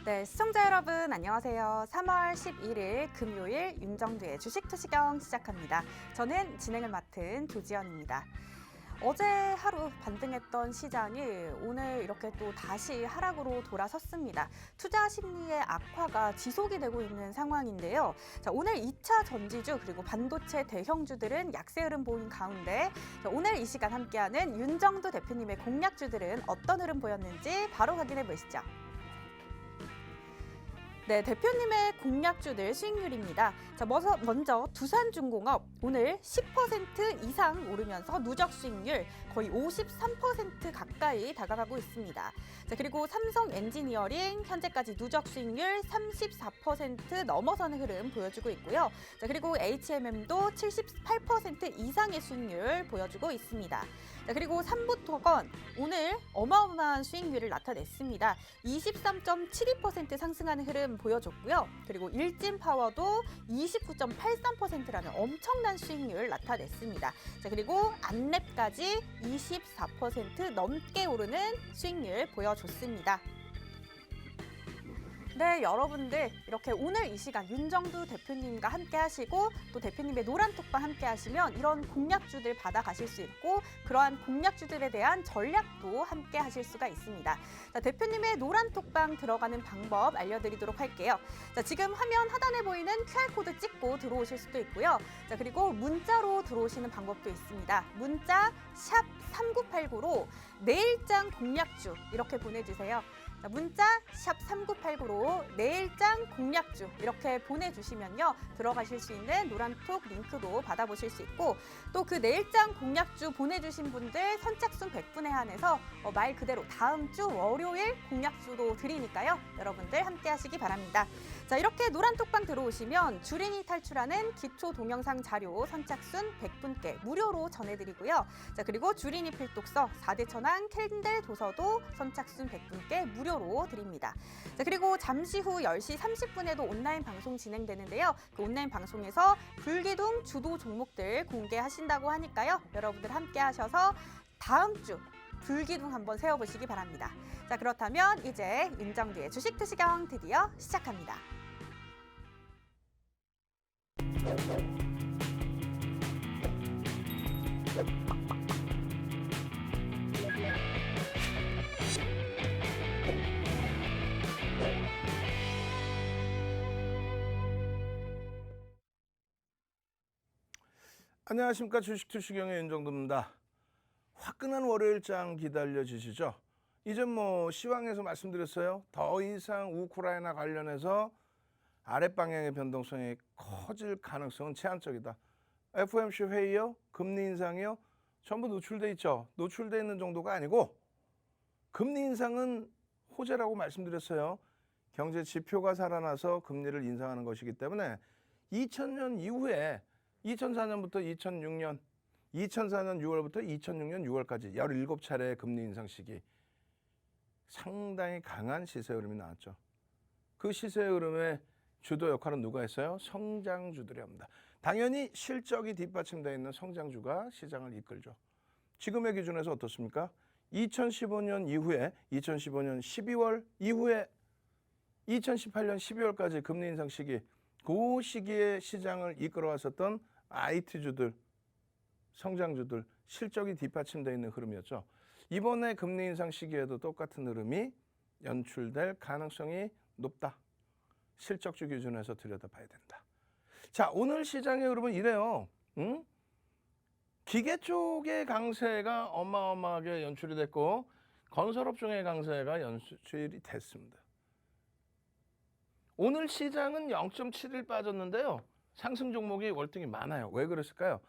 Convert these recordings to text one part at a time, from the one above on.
네, 시청자 여러분 안녕하세요. 3월 11일 금요일 윤정두의 주식투시경 시작합니다. 저는 진행을 맡은 조지연입니다. 어제 하루 반등했던 시장이 오늘 이렇게 또 다시 하락으로 돌아섰습니다. 투자 심리의 악화가 지속이 되고 있는 상황인데요. 자, 오늘 2차 전지주 그리고 반도체 대형주들은 약세 흐름 보인 가운데 오늘 이 시간 함께하는 윤정두 대표님의 공략주들은 어떤 흐름 보였는지 바로 확인해 보시죠. 네, 대표님의 공략주들 수익률입니다. 자, 먼저 두산중공업 오늘 10% 이상 오르면서 누적 수익률 거의 53% 가까이 다가가고 있습니다. 자, 그리고 삼성엔지니어링 현재까지 누적 수익률 34% 넘어서는 흐름 보여주고 있고요. 자, 그리고 HMM도 78% 이상의 수익률 보여주고 있습니다. 자, 그리고 삼부토건 오늘 어마어마한 수익률을 나타냈습니다. 23.72% 상승하는 흐름 보여줬고요. 그리고 일진파워도 29.83%라는 엄청난 수익률 나타냈습니다. 자, 그리고 안랩까지 24% 넘게 오르는 수익률 보여줬습니다. 네, 여러분들 이렇게 오늘 이 시간 윤정두 대표님과 함께 하시고 또 대표님의 노란톡방 함께 하시면 이런 공략주들 받아가실 수 있고 그러한 공략주들에 대한 전략도 함께 하실 수가 있습니다. 자, 대표님의 노란톡방 들어가는 방법 알려드리도록 할게요. 자, 지금 화면 하단에 보이는 QR코드 찍고 들어오실 수도 있고요. 자, 그리고 문자로 들어오시는 방법도 있습니다. 문자 샵 3989로 내일장 공략주 이렇게 보내주세요. 자, 문자 샵 3989로 내일장 공략주 이렇게 보내주시면요. 들어가실 수 있는 노란톡 링크도 받아보실 수 있고 또 그 내일장 공략주 보내주신 분들 선착순 100분에 한해서 말 그대로 다음 주 월요일 공략주도 드리니까요. 여러분들 함께 하시기 바랍니다. 자, 이렇게 노란톡방 들어오시면 주린이 탈출하는 기초 동영상 자료 선착순 100분께 무료로 전해드리고요. 자, 그리고 주린이 필독서 4대 천왕 캔들 도서도 선착순 100분께 무료로 드립니다. 자, 그리고 잠시 후 10시 30분에도 온라인 방송 진행되는데요. 그 온라인 방송에서 불기둥 주도 종목들 공개하신다고 하니까요. 여러분들 함께 하셔서 다음 주 불기둥 한번 세워보시기 바랍니다. 자, 그렇다면 이제 윤정두의 주식투시경 드디어 시작합니다. 안녕하십니까. 주식투시경의 윤정두입니다. 화끈한 월요일장 기다려지시죠? 이제 시황에서 말씀드렸어요. 더 이상 우크라이나 관련해서 아랫방향의 변동성이 커질 가능성은 제한적이다. FOMC 회의요, 금리 인상이요, 전부 노출돼 있죠. 노출돼 있는 정도가 아니고 금리 인상은 호재라고 말씀드렸어요. 경제 지표가 살아나서 금리를 인상하는 것이기 때문에 2000년 이후에 2004년부터 2006년, 2004년 6월부터 2006년 6월까지 17차례의 금리 인상 시기 상당히 강한 시세 흐름이 나왔죠. 그 시세 흐름의 주도 역할은 누가 했어요? 성장주들이 합니다. 당연히 실적이 뒷받침되어 있는 성장주가 시장을 이끌죠. 지금의 기준에서 어떻습니까? 2015년 이후에 2015년 12월 이후에 2018년 12월까지 금리 인상 시기 그 시기에 시장을 이끌어왔었던 IT주들, 성장주들 실적이 뒷받침되어 있는 흐름이었죠. 이번에 금리 인상 시기에도 똑같은 흐름이 연출될 가능성이 높다. 실적주 기준에서 들여다봐야 된다. 자, 오늘 시장의 흐름은 이래요. 기계 쪽의 강세가 어마어마하게 연출이 됐고 건설업종의 강세가 연출이 됐습니다. 오늘 시장은 0.71 빠졌는데요. 상승 종목이 월등히 많아요. 왜 그랬을까요?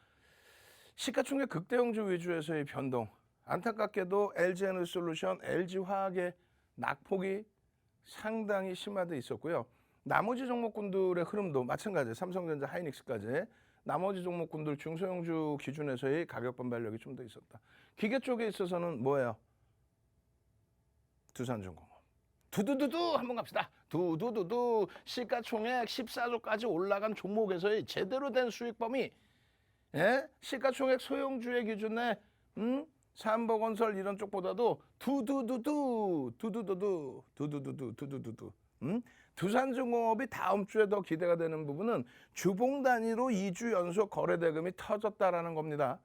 시가총액 극대형주 위주에서의 변동. 안타깝게도 LG에너지솔루션, LG화학의 낙폭이 상당히 심화돼 있었고요. 나머지 종목군들의 흐름도 마찬가지, 삼성전자, 하이닉스까지 나머지 종목군들 중소형주 기준에서의 가격 반발력이 좀 더 있었다. 기계 쪽에 있어서는 뭐예요? 두산중공업. 두두두두 한번 갑시다. 두두두두 시가총액 14조까지 올라간 종목에서의 제대로 된 수익 범위. 예? 시가총액 소형주의 기준에 삼보건설 이런 쪽보다도 두두두두 두산중공업이 다음 주에 더 기대가 되는 부분은 주봉 단위로 2주 연속 거래대금이 터졌다라는 겁니다.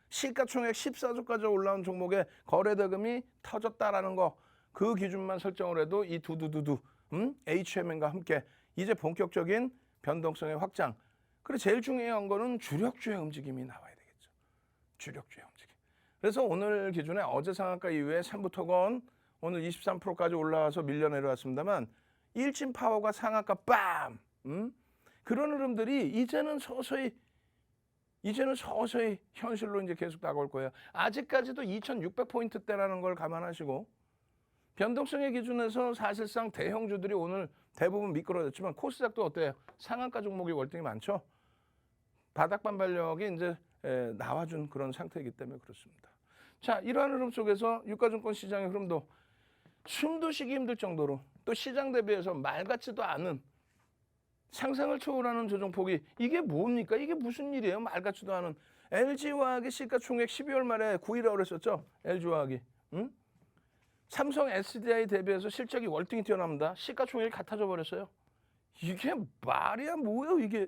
시가총액 14조까지 올라온 종목에 거래대금이 터졌다라는 거, 그 기준만 설정을 해도 이 두두두두 HMN과 함께 이제 본격적인 변동성의 확장. 그리고 제일 중요한 거는 주력주의 움직임이 나와야 되겠죠. 주력주의 움직임. 그래서 오늘 기준에 어제 상한가 이후에 삼부토건 오늘 23%까지 올라와서 밀려 내려왔습니다만 일진 파워가 상한가 빰! 그런 흐름들이 이제는 서서히 현실로 이제 계속 다가올 거예요. 아직까지도 2,600포인트대라는 걸 감안하시고 변동성의 기준에서 사실상 대형주들이 오늘 대부분 미끄러졌지만 코스닥도 어때요? 상한가 종목이 월등히 많죠. 바닥 반발력이 이제 나와준 그런 상태이기 때문에 그렇습니다. 자, 이러한 흐름 속에서 유가증권 시장의 흐름도 숨도 쉬기 힘들 정도로 또 시장 대비해서 말 같지도 않은 상상을 초월하는 조정폭이, 이게 뭡니까? 이게 무슨 일이에요? 말 같지도 않은. LG화학이 시가총액 12월 말에 9위라고 그랬었죠. LG화학이. 삼성 SDI 대비해서 실적이 월등히 뛰어납니다. 시가총액이 같아져 버렸어요. 이게 말이야 뭐예요 이게.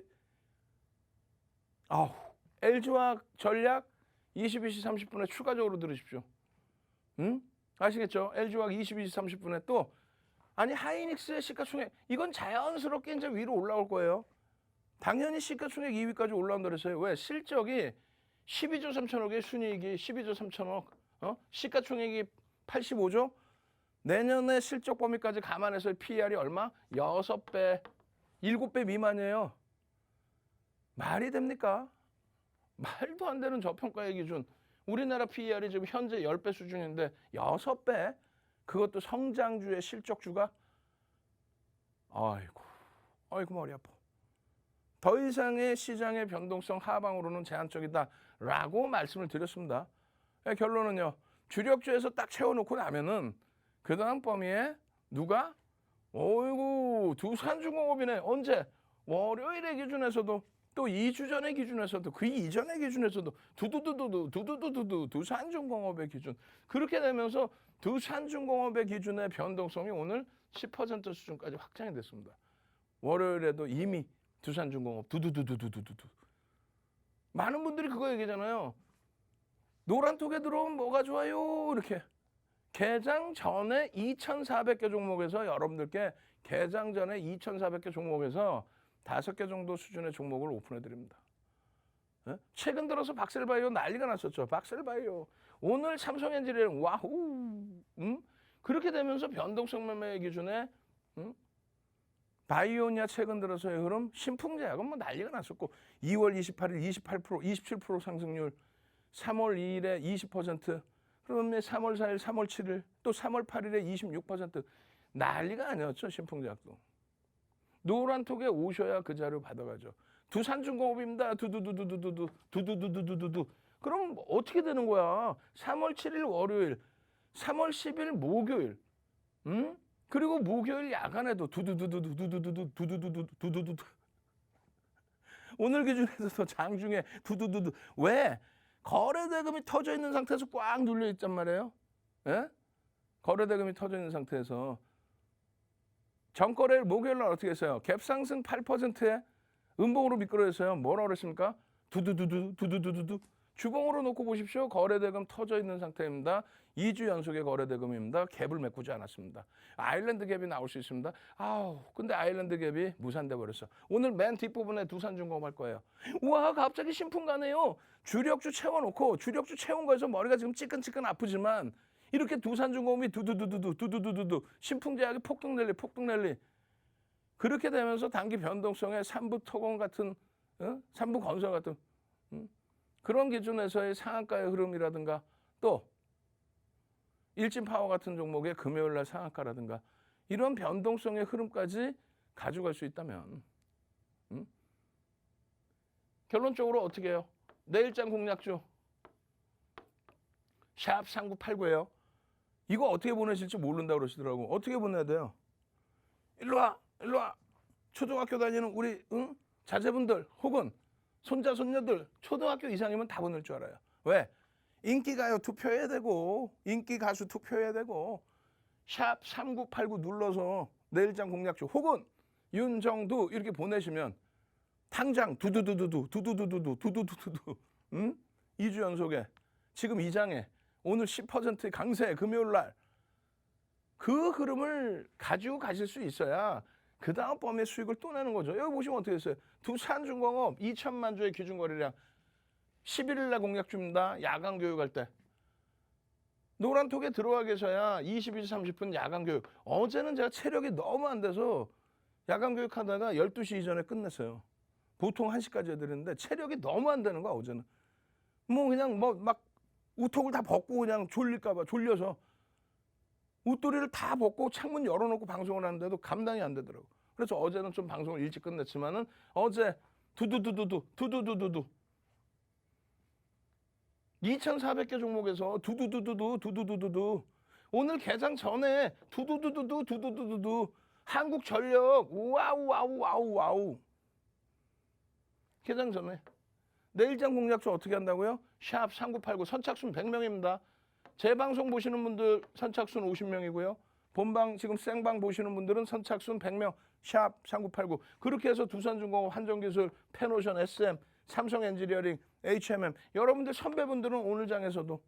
LG화학 전략 22시 30분에 추가적으로 들으십시오. 아시겠죠? LG화학 22시 30분에 또 아니 하이닉스의 시가총액 이건 자연스럽게 이제 위로 올라올 거예요. 당연히 시가총액 2위까지 올라온다 그랬어요. 왜? 실적이 12조 3천억의 순이익이 12조 3천억, 시가총액이 85조, 내년에 실적 범위까지 감안해서 PER이 얼마? 6배, 7배 미만이에요. 말이 됩니까? 말도 안 되는 저평가의 기준. 우리나라 PER이 지금 현재 10배 수준인데 6배? 그것도 성장주의 실적주가? 아이고 머리 아파. 더 이상의 시장의 변동성 하방으로는 제한적이다라고 말씀을 드렸습니다. 결론은요. 주력주에서 딱 채워놓고 나면은 그 다음 범위에 누가? 어이구 두산중공업이네. 언제? 월요일의 기준에서도 또 2주 전의 기준에서도 그 이전의 기준에서도 두두두두 두산중공업의 기준. 그렇게 되면서 두산중공업의 기준의 변동성이 오늘 10% 수준까지 확장이 됐습니다. 월요일에도 이미 두산중공업 두두두두두두두. 많은 분들이 그거 얘기잖아요. 노란톡에 들어오면 뭐가 좋아요? 이렇게. 개장 전에 2,400개 종목에서 여러분들께 개장 전에 2,400개 종목에서 5개 정도 수준의 종목을 오픈해 드립니다. 최근 들어서 박셀바이오 난리가 났었죠. 박셀바이오. 오늘 삼성엔지니어링 와우. 그렇게 되면서 변동성 매매 기준에 바이오니아 최근 들어서의 흐름, 신풍제약은 뭐 난리가 났었고 2월 28일 28%, 27% 상승률, 3월 2일에 20%, 그러면 3월 4일, 3월 7일, 또 3월 8일에 26% 난리가 아니었죠. 신풍제약도. 노란톡에 오셔야 그 자료 받아가죠. 두산중공업입니다. 두두두두두두. 그럼 어떻게 되는 거야? 3월 7일 월요일, 3월 10일 목요일, 그리고 목요일 야간에도 두두두두. 오늘 기준에서 장중에 두두두두. 왜? 거래대금이 터져 있는 상태에서 꽉 눌려 있단 말이에요. 예? 거래대금이 터져 있는 상태에서 전거래일 목요일 날 어떻게 했어요? 갭상승 8%에 음봉으로 미끄러졌어요. 뭐라고 그랬습니까? 두두두두. 주봉으로 놓고 보십시오. 거래대금 터져 있는 상태입니다. 2주 연속의 거래대금입니다. 갭을 메꾸지 않았습니다. 아일랜드 갭이 나올 수 있습니다. 근데 아일랜드 갭이 무산돼 버렸어. 오늘 맨 뒷부분에 두산중공업 할 거예요. 우와, 갑자기 신풍 가네요. 주력주 채워놓고 주력주 채운 거에서 머리가 지금 찌끈찌끈 아프지만 이렇게 두산중공업이 두두두두 신풍제약이 폭등랠리 그렇게 되면서 단기 변동성의 삼부토건 같은 삼부건설 같은 그런 기준에서의 상한가의 흐름이라든가 또 일진파워 같은 종목의 금요일날 상한가라든가 이런 변동성의 흐름까지 가져갈 수 있다면 결론적으로 어떻게 해요? 내일장 공략주 샵 3989예요. 이거 어떻게 보내실지 모른다고 그러시더라고. 어떻게 보내야 돼요? 일로 와. 초등학교 다니는 우리 자제분들 혹은 손자 손녀들 초등학교 이상이면 다 보낼 줄 알아요. 왜? 인기가요 투표해야 되고 인기 가수 투표해야 되고 샵 3989 눌러서 내일장 공약주 혹은 윤정두 이렇게 보내시면 당장 두두두두두 두두두두두 두두두두두 2주 연속에 지금 2장에 오늘 10% 강세 금요일 날 그 흐름을 가지고 가실 수 있어야 그 다음 범위의 수익을 또 내는 거죠. 여기 보시면 어떻게 됐어요? 두산중공업 2천만 주의 기준거래량 11일 날 공약 줍니다. 야간 교육할 때. 노란톡에 들어와 계셔야 22시 30분 야간 교육. 어제는 제가 체력이 너무 안 돼서 야간 교육하다가 12시 이전에 끝냈어요. 보통 1시까지 해드리는데 체력이 너무 안 되는 거야 어제는. 뭐 그냥 뭐 막 우톡을 다 벗고 그냥 졸릴까 봐 졸려서 웃도리를 다 벗고 창문 열어놓고 방송을 하는데도 감당이 안 되더라고. 그래서 어제는 좀 방송을 일찍 끝냈지만은 어제 두두두두두 2,400개 종목에서 두두두두두 오늘 개장 전에 두두두두두 한국전력 와우 개장 전에 내일장 공략주 어떻게 한다고요? 샵 3989 선착순 100명입니다. 제 방송 보시는 분들 선착순 50명이고요. 본방 지금 생방 보시는 분들은 선착순 100명 샵 3989 그렇게 해서 두산중공업 한정기술 페노션 SM 삼성엔지니어링 HMM 여러분들 선배분들은 오늘 장에서도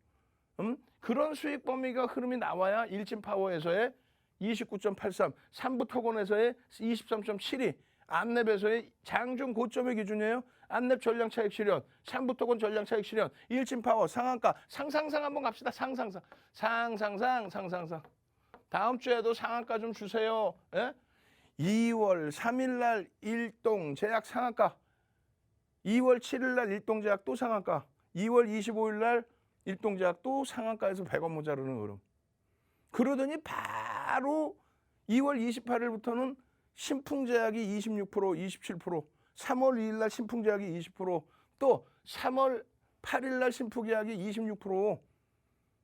그런 수익 범위가 흐름이 나와야 일진파워에서의 29.83 삼부토건에서의 23.72 안랩에서의 장중 고점의 기준이에요. 안랩 전량 차익 실현, 삼부토건 전량 차익 실현, 일진파워 상한가 상상상 한번 갑시다. 상상. 다음 주에도 상한가 좀 주세요. 예? 2월 3일 날 일동 제약 상한가, 2월 7일 날 일동 제약 또 상한가, 2월 25일 날 일동 제약 또 상한가에서 100원 모자르는 흐름. 그러더니 바로 2월 28일부터는 신풍제약이 26%, 27%, 3월 2일 날 신풍제약이 20%, 또 3월 8일 날 신풍제약이 26%.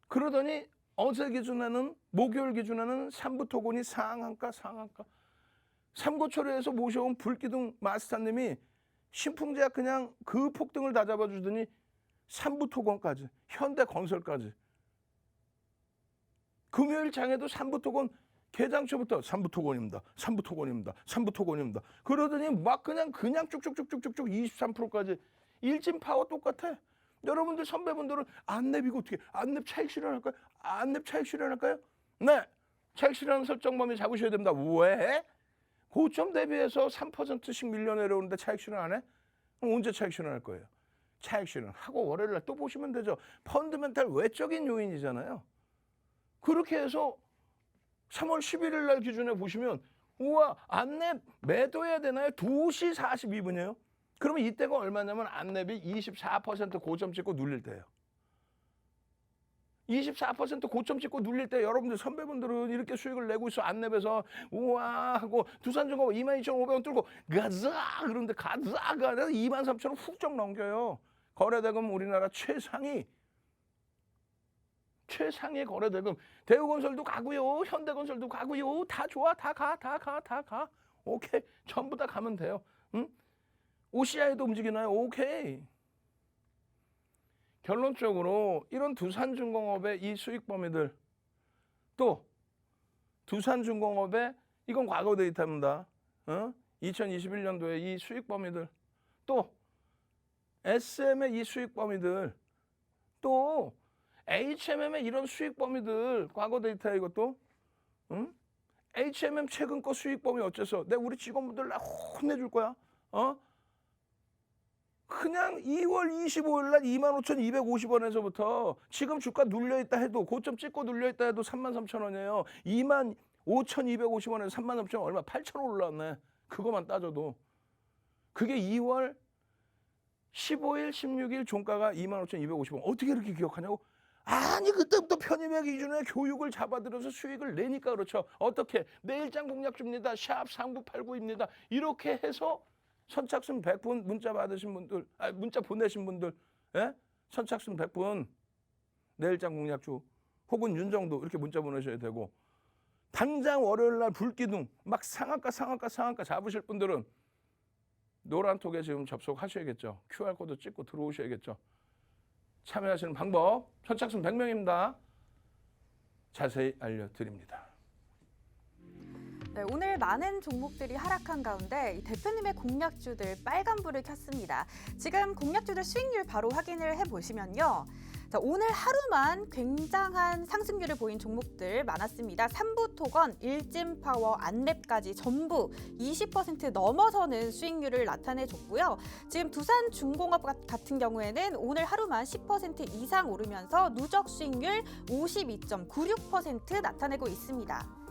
그러더니 어제 기준에는 목요일 기준에는 삼부토건이 상한가. 삼고초려에서 모셔온 불기둥 마스터님이 신풍제약 그냥 그 폭등을 다 잡아주더니 삼부토건까지, 현대건설까지. 금요일 장에도 삼부토건 개장초부터 삼부토건입니다. 그러더니 막 그냥 쭉쭉쭉쭉쭉 23%까지 일진파워 똑같아. 여러분들 선배분들은 안랩 이거 어떻게 안랩 차익 실현할까요? 안랩 차익 실현할까요? 네. 차익 실현 설정 범위 잡으셔야 됩니다. 왜? 고점 대비해서 3%씩 밀려 내려오는데 차익 실현 안 해? 그럼 언제 차익 실현할 거예요? 차익 실현하고 월요일 날 또 보시면 되죠. 펀드멘탈 외적인 요인이잖아요. 그렇게 해서 3월 11일 날 기준에 보시면 우와 안랩 매도해야 되나요? 2시 42분이에요. 그러면 이때가 얼마냐면 안랩이 24% 고점 찍고 눌릴 때예요. 24% 고점 찍고 눌릴 때 여러분들 선배분들은 이렇게 수익을 내고 있어. 안랩에서 우와 하고 두산중공업 22,500원 뚫고 가자 그런데 가자가 아니라 23,000원 훌쩍 넘겨요. 거래대금 우리나라 최상위 거래대금. 대우건설도 가고요. 현대건설도 가고요. 다 좋아. 다 가. 오케이. 전부 다 가면 돼요. 응? OCI도 움직이나요? 오케이. 결론적으로 이런 두산중공업의 이 수익 범위들 또 두산중공업의 이건 과거 데이터입니다. 2021년도에 이 수익 범위들 또 SM의 이 수익 범위들 또 HMM의 이런 수익 범위들 과거 데이터야 이것도. HMM 최근 거 수익 범위 어째서 내 우리 직원분들 나 혼내줄 거야. 그냥 2월 25일 날 25,250원에서부터 지금 주가 눌려있다 해도 고점 찍고 눌려있다 해도 33,000원이에요. 25,250원에서 33,000원 얼마 8,000원 올라왔네. 그거만 따져도. 그게 2월 15일, 16일 종가가 25,250원. 어떻게 이렇게 기억하냐고? 아니 그때부터 편입의 기준에 교육을 잡아들여서 수익을 내니까 그렇죠. 어떻게? 내일장 공략 줍니다. 샵 3989입니다. 이렇게 해서 선착순 100분 문자 받으신 분들, 문자 보내신 분들, 예? 선착순 100분 내일장 공략주 혹은 윤정도 이렇게 문자 보내셔야 되고 당장 월요일 날 불기둥 막 상한가 잡으실 분들은 노란톡에 지금 접속하셔야겠죠. QR코드 찍고 들어오셔야겠죠. 참여하시는 방법 선착순 100명입니다. 자세히 알려드립니다. 네, 오늘 많은 종목들이 하락한 가운데 이 대표님의 공략주들 빨간불을 켰습니다. 지금 공략주들 수익률 바로 확인을 해보시면요. 자, 오늘 하루만 굉장한 상승률을 보인 종목들 많았습니다. 삼부토건, 일진파워, 안랩까지 전부 20% 넘어서는 수익률을 나타내줬고요. 지금 두산중공업 같은 경우에는 오늘 하루만 10% 이상 오르면서 누적 수익률 52.96% 나타내고 있습니다.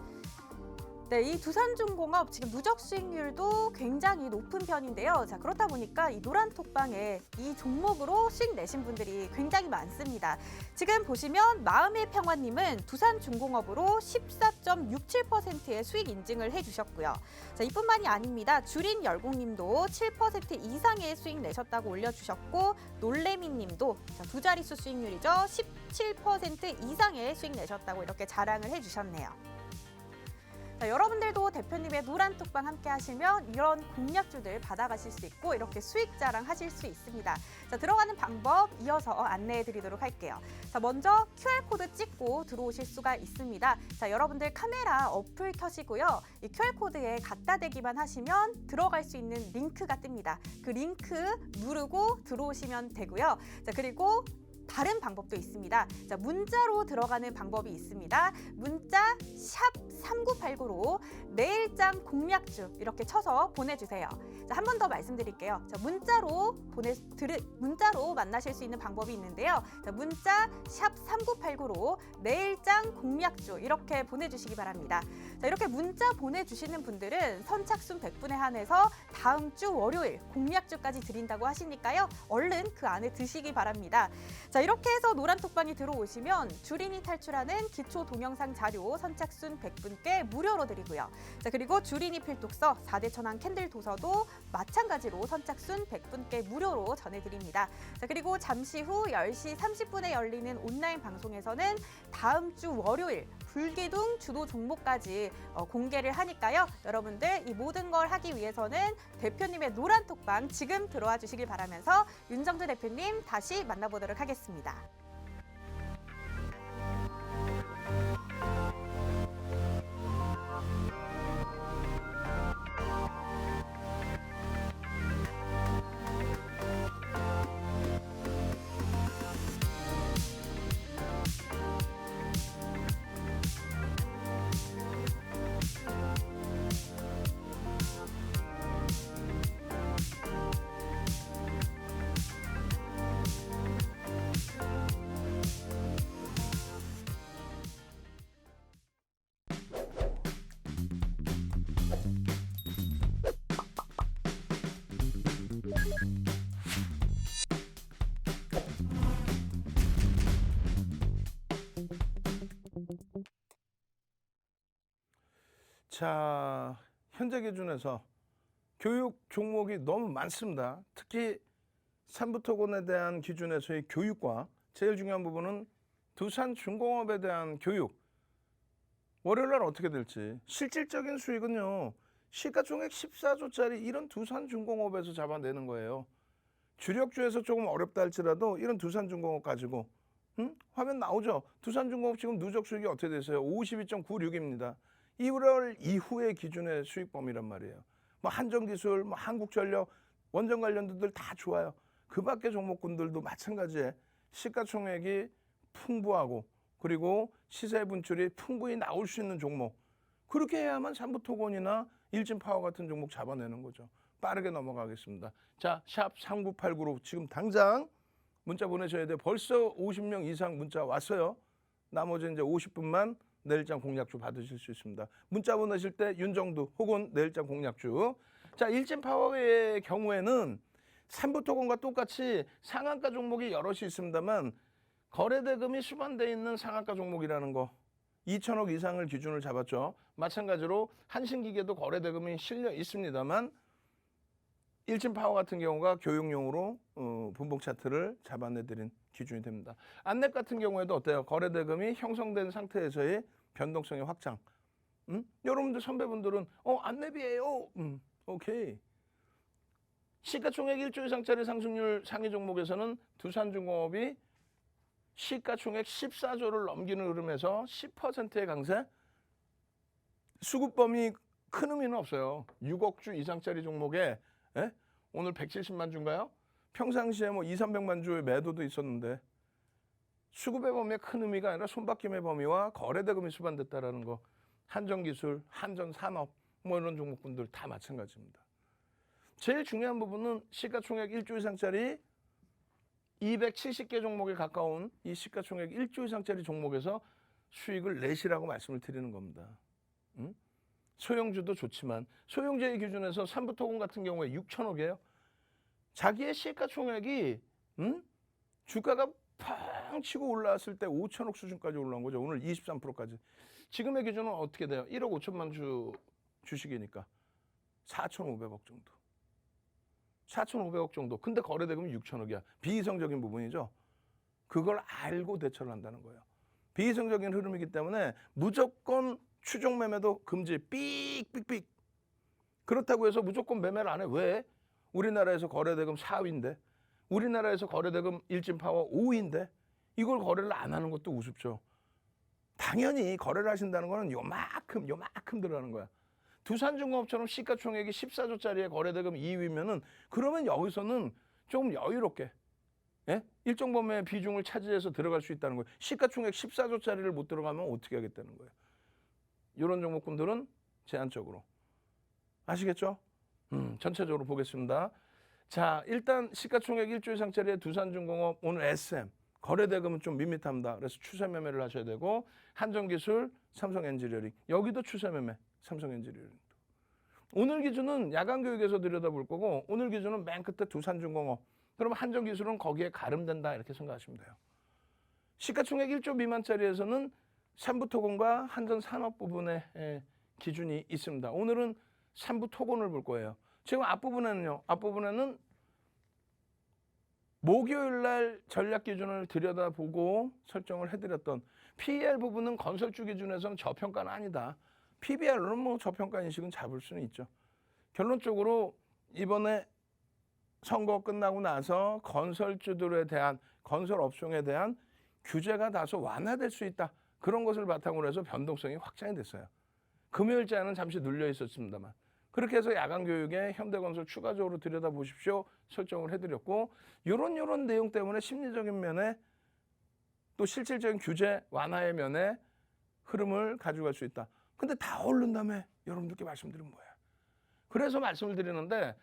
네, 이 두산중공업 지금 누적 수익률도 굉장히 높은 편인데요. 자, 그렇다 보니까 이 노란톡방에 이 종목으로 수익 내신 분들이 굉장히 많습니다. 지금 보시면 마음의 평화님은 두산중공업으로 14.67%의 수익 인증을 해주셨고요. 자, 이뿐만이 아닙니다. 주린열공님도 7% 이상의 수익 내셨다고 올려주셨고, 놀래미님도 두 자릿수 수익률이죠. 17% 이상의 수익 내셨다고 이렇게 자랑을 해주셨네요. 자, 여러분들도 대표님의 노란톡방 함께 하시면 이런 공략주들 받아가실 수 있고 이렇게 수익 자랑하실 수 있습니다. 자, 들어가는 방법 이어서 안내해 드리도록 할게요. 자, 먼저 QR코드 찍고 들어오실 수가 있습니다. 자, 여러분들 카메라 어플 켜시고요. 이 QR코드에 갖다 대기만 하시면 들어갈 수 있는 링크가 뜹니다. 그 링크 누르고 들어오시면 되고요. 자, 그리고 다른 방법도 있습니다. 자, 문자로 들어가는 방법이 있습니다. 문자 샵 3989로 내일장 공략주 이렇게 쳐서 보내주세요. 자, 한 번 더 말씀드릴게요. 자, 문자로 만나실 수 있는 방법이 있는데요. 자, 문자 샵 3989로 내일장 공략주 이렇게 보내주시기 바랍니다. 자, 이렇게 문자 보내주시는 분들은 선착순 100분에 한해서 다음 주 월요일 공략주까지 드린다고 하시니까요. 얼른 그 안에 드시기 바랍니다. 자, 이렇게 해서 노란톡방이 들어오시면 주린이 탈출하는 기초 동영상 자료 선착순 100분께 무료로 드리고요. 자, 그리고 주린이 필독서 4대 천왕 캔들 도서도 마찬가지로 선착순 100분께 무료로 전해드립니다. 자, 그리고 잠시 후 10시 30분에 열리는 온라인 방송에서는 다음 주 월요일 불기둥 주도 종목까지 공개를 하니까요. 여러분들 이 모든 걸 하기 위해서는 대표님의 노란톡방 지금 들어와 주시길 바라면서 윤정주 대표님 다시 만나보도록 하겠습니다. 자, 현재 기준에서 교육 종목이 너무 많습니다. 특히 삼부토건에 대한 기준에서의 교육과 제일 중요한 부분은 두산중공업에 대한 교육. 월요일 날 어떻게 될지. 실질적인 수익은요. 시가총액 14조짜리 이런 두산중공업에서 잡아내는 거예요. 주력주에서 조금 어렵다 할지라도 이런 두산중공업 가지고 화면 나오죠. 두산중공업 지금 누적 수익이 어떻게 됐어요? 52.96입니다. 1월 이후의 기준의 수익 범위란 말이에요. 뭐 한전기술, 뭐 한국전력, 원전 관련주들 다 좋아요. 그 밖의 종목군들도 마찬가지에 시가총액이 풍부하고 그리고 시세 분출이 풍부히 나올 수 있는 종목. 그렇게 해야만 삼부토건이나 일진파워 같은 종목 잡아내는 거죠. 빠르게 넘어가겠습니다. 자, 샵 3989로 지금 당장 문자 보내셔야 돼요. 벌써 50명 이상 문자 왔어요. 나머지 이제 50분만 내일장 공략주 받으실 수 있습니다. 문자 보내실 때 윤정두 혹은 내일장 공략주. 자, 일진파워의 경우에는 삼부토건과 똑같이 상한가 종목이 여럿이 있습니다만 거래대금이 수반돼 있는 상한가 종목이라는 거 2천억 이상을 기준을 잡았죠. 마찬가지로 한신기계도 거래대금이 실려 있습니다만 일진파워 같은 경우가 교육용으로 분봉 차트를 잡아내드린 기준이 됩니다. 안랩 같은 경우에도 어때요? 거래대금이 형성된 상태에서의 변동성의 확장. 여러분들 선배분들은 안랩이에요. 오케이. 시가총액 1조 이상짜리 상승률 상위 종목에서는 두산중공업이 시가총액 14조를 넘기는 흐름에서 10%의 강세? 수급 범위 큰 의미는 없어요. 6억 주 이상짜리 종목에 오늘 170만 주인가요? 평상시에 뭐 2, 300만 주의 매도도 있었는데 수급의 범위에 큰 의미가 아니라 손바뀜의 범위와 거래대금이 수반됐다라는 거. 한전기술, 한전산업 뭐 이런 종목분들 다 마찬가지입니다. 제일 중요한 부분은 시가총액 1조 이상짜리 270개 종목에 가까운 이 시가총액 1조 이상짜리 종목에서 수익을 내시라고 말씀을 드리는 겁니다. 소형주도 좋지만 소형주의 기준에서 삼부토건 같은 경우에 6천억이에요. 자기의 시가총액이 주가가 팡 치고 올라왔을 때 5천억 수준까지 올라온 거죠. 오늘 23%까지. 지금의 기준은 어떻게 돼요? 1억 5천만 주 주식이니까 4,500억 정도. 4,500억 정도. 근데 거래대금이 6천억이야. 비이성적인 부분이죠. 그걸 알고 대처를 한다는 거예요. 비이성적인 흐름이기 때문에 무조건 추종 매매도 금지. 삑삑삑. 그렇다고 해서 무조건 매매를 안 해. 왜? 우리나라에서 거래대금 4위인데 우리나라에서 거래대금 일진파워 5위인데 이걸 거래를 안 하는 것도 우습죠. 당연히 거래를 하신다는 거는 요만큼 들어가는 거야. 두산중공업처럼 시가총액이 14조짜리의 거래대금 2위면은 그러면 여기서는 조금 여유롭게 일정 범위의 비중을 차지해서 들어갈 수 있다는 거예요. 시가총액 14조짜리를 못 들어가면 어떻게 하겠다는 거예요. 이런 종목군들은 제한적으로. 아시겠죠? 전체적으로 보겠습니다. 자, 일단 시가총액 1조 이상짜리의 두산중공업 오늘 SM 거래대금은 좀 밋밋합니다. 그래서 추세 매매를 하셔야 되고 한전기술, 삼성엔지니어링 여기도 추세 매매, 삼성엔지니어링. 오늘 기준은 야간교육에서 들여다볼 거고 오늘 기준은 맨 끝에 두산중공업. 그럼 한전기술은 거기에 가름된다 이렇게 생각하시면 돼요. 시가총액 1조 미만짜리에서는 삼부토건과 한전산업 부분의 기준이 있습니다. 오늘은 삼부토건을 볼 거예요. 지금 앞부분에는 목요일 날 전략 기준을 들여다보고 설정을 해드렸던 PER 부분은 건설주 기준에서는 저평가는 아니다. PBR로는 뭐 저평가 인식은 잡을 수는 있죠. 결론적으로 이번에 선거 끝나고 나서 건설주들에 대한 건설 업종에 대한 규제가 다소 완화될 수 있다. 그런 것을 바탕으로 해서 변동성이 확장이 됐어요. 금요일자는 잠시 눌려 있었습니다만. 그렇게 해서 야간 교육에 현대건설 추가적으로 들여다보십시오. 설정을 해드렸고 이런 내용 때문에 심리적인 면에 또 실질적인 규제 완화의 면에 흐름을 가져갈 수 있다. 근데 다 오른다며 여러분들께 말씀드린 거예요. 그래서 말씀을 드리는데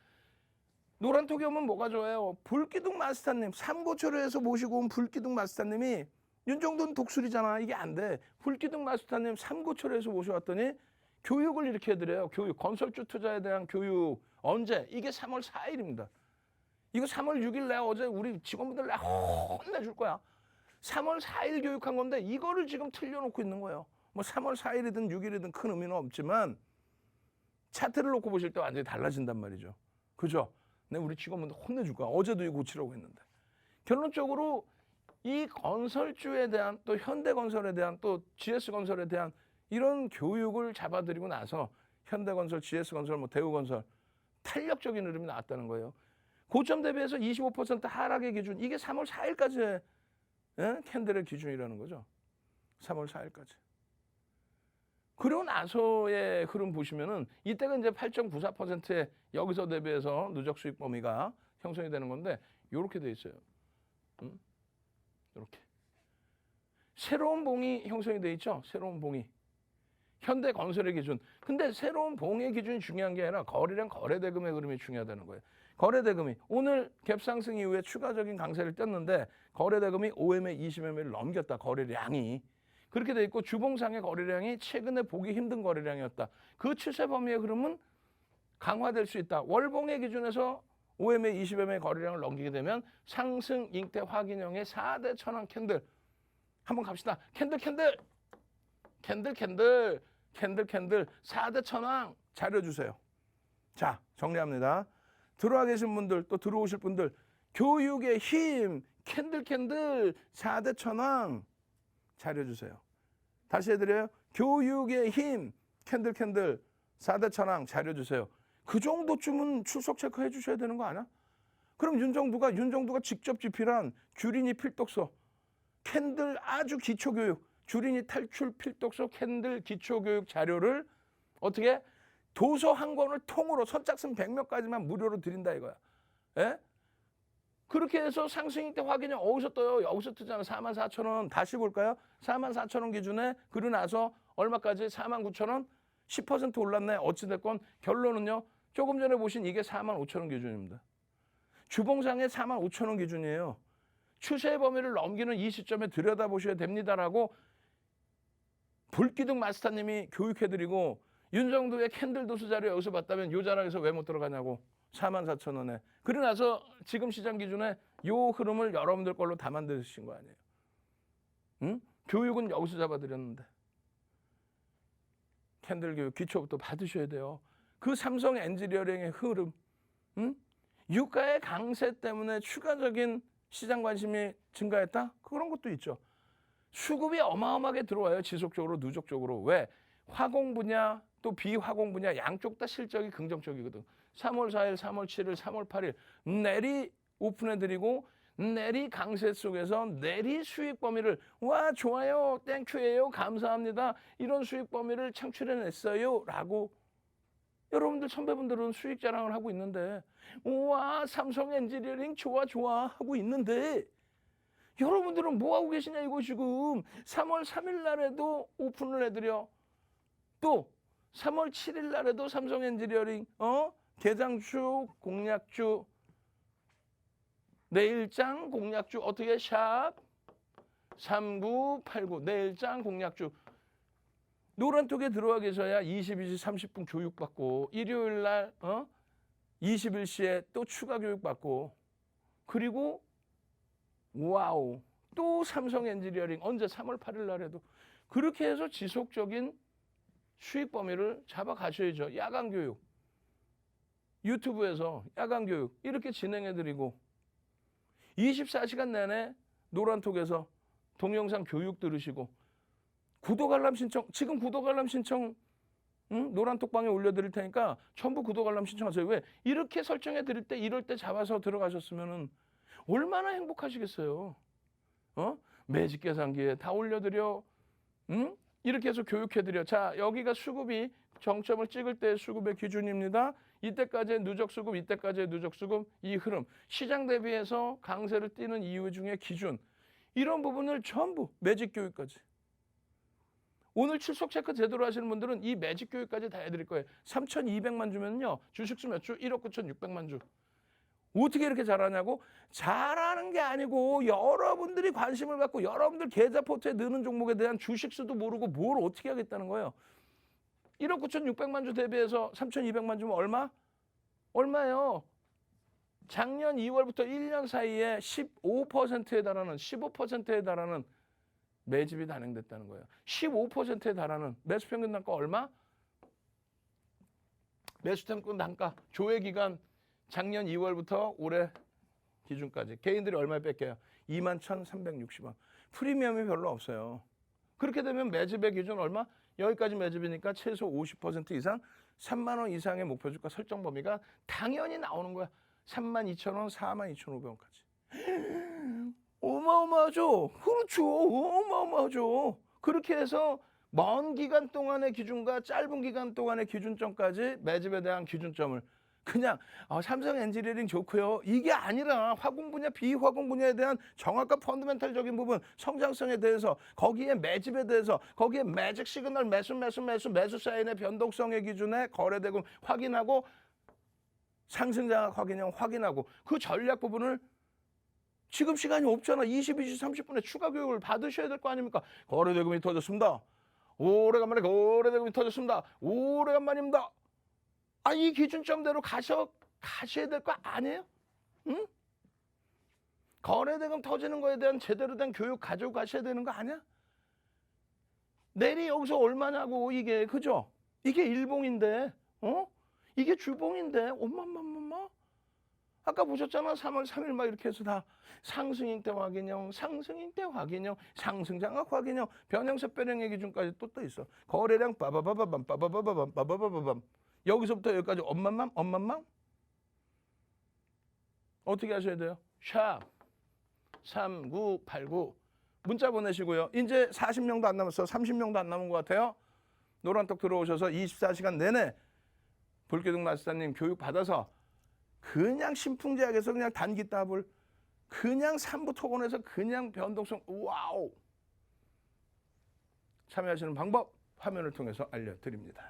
노란톡이 오면 뭐가 좋아요? 불기둥 마스터님, 삼고초려에서 모시고 온 불기둥 마스터님이 윤정돈 독수리잖아. 이게 안 돼. 불기둥 마스터님 삼고초려에서 모셔왔더니 교육을 이렇게 해드려요. 교육, 건설주 투자에 대한 교육. 언제? 이게 3월 4일입니다. 이거 3월 6일 내가 어제 우리 직원분들 내가 혼내줄 거야. 3월 4일 교육한 건데 이거를 지금 틀려놓고 있는 거예요. 뭐 3월 4일이든 6일이든 큰 의미는 없지만 차트를 놓고 보실 때 완전히 달라진단 말이죠. 그죠? 내가 우리 직원분들 혼내줄 거야. 어제도 이거 고치라고 했는데. 결론적으로 이 건설주에 대한 또 현대건설에 대한 또 GS건설에 대한 이런 교육을 잡아들이고 나서 현대건설, GS건설, 뭐 대우건설 탄력적인 흐름이 나왔다는 거예요. 고점 대비해서 25% 하락의 기준. 이게 3월 4일까지의 캔들의 기준이라는 거죠. 3월 4일까지. 그러고 나서의 흐름 보시면은 이때가 이제 8.94%의 여기서 대비해서 누적 수익 범위가 형성이 되는 건데 이렇게 돼 있어요. 이렇게. 새로운 봉이 형성이 돼 있죠. 새로운 봉이. 현대건설의 기준. 근데 새로운 봉의 기준이 중요한 게 아니라 거래량 거래대금의 흐름이 중요하다는 거예요. 거래대금이 오늘 갭상승 이후에 추가적인 강세를 떴는데 거래대금이 5MA, 20MA를 넘겼다. 거래량이. 그렇게 돼 있고 주봉상의 거래량이 최근에 보기 힘든 거래량이었다. 그 추세 범위의 흐름은 강화될 수 있다. 월봉의 기준에서 5MA, 20MA 거래량을 넘기게 되면 상승 잉태 확인형의 4대 천왕 캔들. 한번 갑시다. 캔들 4대 천왕 자료 주세요. 자, 정리합니다. 들어와 계신 분들 또 들어오실 분들 교육의 힘 캔들 4대 천왕 자료 주세요. 다시 해드려요. 교육의 힘 캔들 4대 천왕 자료 주세요. 그 정도쯤은 출석 체크해 주셔야 되는 거 아니야? 그럼 윤정두가 직접 집필한 규린이 필독서 캔들 아주 기초교육, 주린이 탈출 필독서 캔들 기초교육 자료를 어떻게 도서 한 권을 통으로 선착순 100명까지만 무료로 드린다 이거야. 예? 그렇게 해서 상승일 때 확인이 어디서 떠요? 여기서 뜨잖아. 44,000원. 다시 볼까요? 44,000원 기준에 그러고 나서 얼마까지? 49,000원? 10% 올랐네. 어찌됐건 결론은요. 조금 전에 보신 이게 45,000원 기준입니다. 주봉상의 45,000원 기준이에요. 추세의 범위를 넘기는 이 시점에 들여다보셔야 됩니다라고 불기둥 마스터님이 교육해드리고 윤정도의 캔들 도수 자료 여기서 봤다면 요 자락에서 왜 못 들어가냐고. 44,000원에. 그러고 나서 지금 시장 기준에 요 흐름을 여러분들 걸로 다 만드신 거 아니에요. 응? 교육은 여기서 잡아드렸는데. 캔들 교육 기초부터 받으셔야 돼요. 그 삼성 엔지니어링의 흐름. 응? 유가의 강세 때문에 추가적인 시장 관심이 증가했다? 그런 것도 있죠. 수급이 어마어마하게 들어와요. 지속적으로, 누적적으로. 왜? 화공 분야, 또 비화공 분야 양쪽 다 실적이 긍정적이거든. 3월 4일, 3월 7일, 3월 8일 내리 오픈해드리고 내리 강세 속에서 내리 수익 범위를 와 좋아요, 땡큐예요, 감사합니다. 이런 수익 범위를 창출해냈어요 라고 여러분들 선배분들은 수익 자랑을 하고 있는데 우와 삼성 엔지니어링 좋아 좋아 하고 있는데 여러분들은 뭐하고 계시냐 이거 지금 3월 3일 날에도 오픈을 해드려 또 3월 7일 날에도 삼성 엔지니어링 개장주 공략주 내일장 공략주 어떻게 샵 3989 내일장 공략주 노란톡에 들어와 계셔야 22시 30분 교육받고 일요일 날 21시에 또 추가 교육받고 그리고 와우 또 삼성 엔지니어링 언제 3월 8일 날에도 그렇게 해서 지속적인 수익 범위를 잡아 가셔야죠. 야간 교육 유튜브에서 야간 교육 이렇게 진행해 드리고 24시간 내내 노란톡에서 동영상 교육 들으시고 구독 알람 신청 지금 구독 알람 신청 노란톡방에 올려드릴 테니까 전부 구독 알람 신청하세요. 왜? 이렇게 설정해 드릴 때 이럴 때 잡아서 들어가셨으면은 얼마나 행복하시겠어요. 매직 계산기에 다 올려드려. 이렇게 해서 교육해 드려. 자 여기가 수급이 정점을 찍을 때 수급의 기준입니다. 이때까지의 누적 수급, 이때까지의 누적 수급, 이 흐름, 시장 대비해서 강세를 띠는 이유 중에 기준, 이런 부분을 전부 매직 교육까지. 오늘 출석 체크 제대로 하시는 분들은 이 매직 교육까지 다 해드릴 거예요. 3,200만 주면요, 주식수 몇 주? 1억 9,600만 주. 어떻게 이렇게 잘하냐고? 잘하는 게 아니고 여러분들이 관심을 갖고 여러분들 계좌 포트에 넣는 종목에 대한 주식수도 모르고 뭘 어떻게 하겠다는 거예요. 1억 9,600만 주 대비해서 3,200만 주면 얼마? 얼마예요? 작년 2월부터 1년 사이에 15%에 달하는 15%에 달하는 매집이 단행됐다는 거예요. 15%에 달하는 매수평균 단가 얼마? 매수평균 단가 조회 기간 작년 2월부터 올해 기준까지 개인들이 얼마에 뺏겨요? 21,360원. 프리미엄이 별로 없어요. 그렇게 되면 매집의 기준 얼마? 여기까지 매집이니까 최소 50% 이상 3만 원 이상의 목표 주가 설정 범위가 당연히 나오는 거야. 32,000원, 42,500원까지. 어마어마하죠? 그렇죠. 어마어마하죠. 그렇게 해서 먼 기간 동안의 기준과 짧은 기간 동안의 기준점까지 매집에 대한 기준점을 그냥 삼성 엔지니어링 좋고요. 이게 아니라 화공 분야, 비화공 분야에 대한 정확한 펀더멘탈적인 부분, 성장성에 대해서, 거기에 매집에 대해서, 거기에 매직 시그널, 매수 사인의 변동성의 기준에 거래대금 확인하고 상승장악 확인형 확인하고 그 전략 부분을 지금 시간이 없잖아. 22시 30분에 추가 교육을 받으셔야 될 거 아닙니까? 거래대금이 터졌습니다. 오래간만에 거래대금이 터졌습니다. 오래간만입니다. 이 기준점대로 가셔야 될 거 아니에요? 응? 거래대금 터지는 거에 대한 제대로 된 교육 가지고 가셔야 되는 거 아니야? 내리 여기서 얼마냐고 이게 그죠? 이게 일봉인데 이게 주봉인데 엄마마마마 아까 보셨잖아. 3월 3일 막 이렇게 해서 다 상승인 때 확인형, 상승인 때 확인형, 상승장악 확인형, 변형세 변형의 기준까지 또 떠 있어. 거래량 빠바바바밤 빠바바바밤 빠바바바밤 여기서부터 여기까지 엄맘맘 어떻게 하셔야 돼요? 샵 3989 문자 보내시고요. 이제 40명도 안 남았어. 30명도 안 남은 것 같아요. 노란톡 들어오셔서 24시간 내내 불교등 마스터님 교육 받아서 그냥 신풍제약에서 그냥 단기 따블, 그냥 삼부 토건에서 그냥 변동성, 와우! 참여하시는 방법 화면을 통해서 알려드립니다.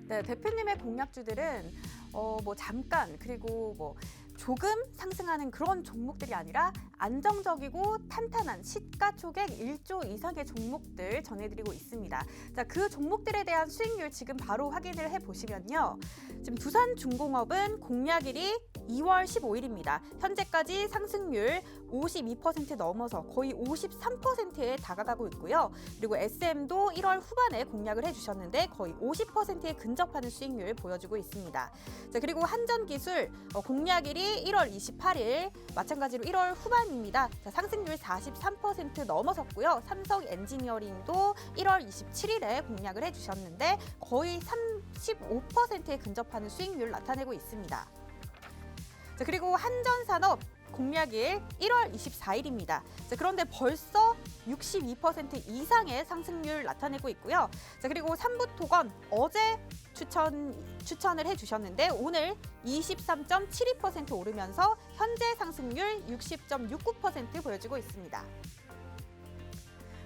네, 대표님의 공략주들은 뭐 잠깐 그리고 뭐 조금 상승하는 그런 종목들이 아니라 안정적이고 탄탄한 시가총액 1조 이상의 종목들 전해드리고 있습니다. 자, 그 종목들에 대한 수익률 지금 바로 확인을 해보시면요. 지금 두산중공업은 공략일이 2월 15일입니다. 현재까지 상승률 52% 넘어서 거의 53%에 다가가고 있고요. 그리고 SM도 1월 후반에 공략을 해주셨는데 거의 50%에 근접하는 수익률 보여주고 있습니다. 자, 그리고 한전기술 공략일이 1월 28일 마찬가지로 1월 후반입니다. 자, 상승률 43% 넘어섰고요. 삼성 엔지니어링도 1월 27일에 공략을 해주셨는데 거의 35%에 근접하는 수익률 나타내고 있습니다. 자, 그리고 한전산업 공략일 1월 24일입니다. 자, 그런데 벌써 62% 이상의 상승률 나타내고 있고요. 자, 그리고 삼부토건 어제 추천을 해주셨는데 오늘 23.72% 오르면서 현재 상승률 60.69% 보여주고 있습니다.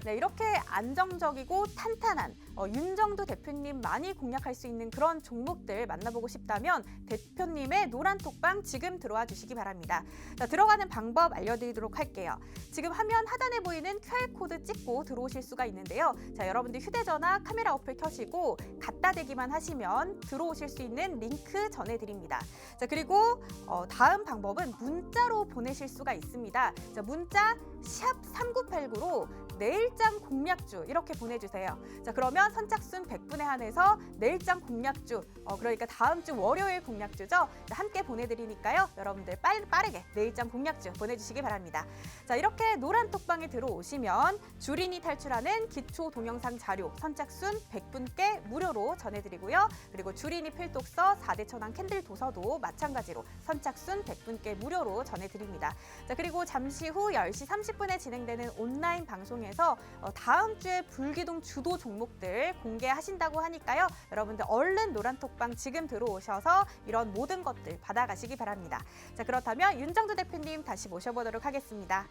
네, 이렇게 안정적이고 탄탄한 윤정두 대표님 많이 공략할 수 있는 그런 종목들 만나보고 싶다면 대표님의 노란톡방 지금 들어와 주시기 바랍니다. 자, 들어가는 방법 알려드리도록 할게요. 지금 화면 하단에 보이는 QR코드 찍고 들어오실 수가 있는데요. 자, 여러분들 휴대전화 카메라 어플 켜시고 갖다 대기만 하시면 들어오실 수 있는 링크 전해드립니다. 자, 그리고 다음 방법은 문자로 보내실 수가 있습니다. 자, 문자 샵 3989로 내일장 공략주 이렇게 보내주세요. 자, 그러면 선착순 100분에 한해서 내일장 공략주, 그러니까 다음 주 월요일 공략주죠. 자, 함께 보내드리니까요. 여러분들 빠르게 내일장 공략주 보내주시기 바랍니다. 자, 이렇게 노란톡방에 들어오시면 주린이 탈출하는 기초 동영상 자료 선착순 100분께 무료로 전해드리고요. 그리고 주린이 필독서 4대 천왕 캔들 도서도 마찬가지로 선착순 100분께 무료로 전해드립니다. 자, 그리고 잠시 후 10시 30분에 진행되는 온라인 방송에서 다음 주에 불기둥 주도 종목들 공개하신다고 하니까요. 여러분들 얼른 노란톡방 지금 들어오셔서 이런 모든 것들 받아가시기 바랍니다. 자, 그렇다면 윤정두 대표님 다시 모셔보도록 하겠습니다.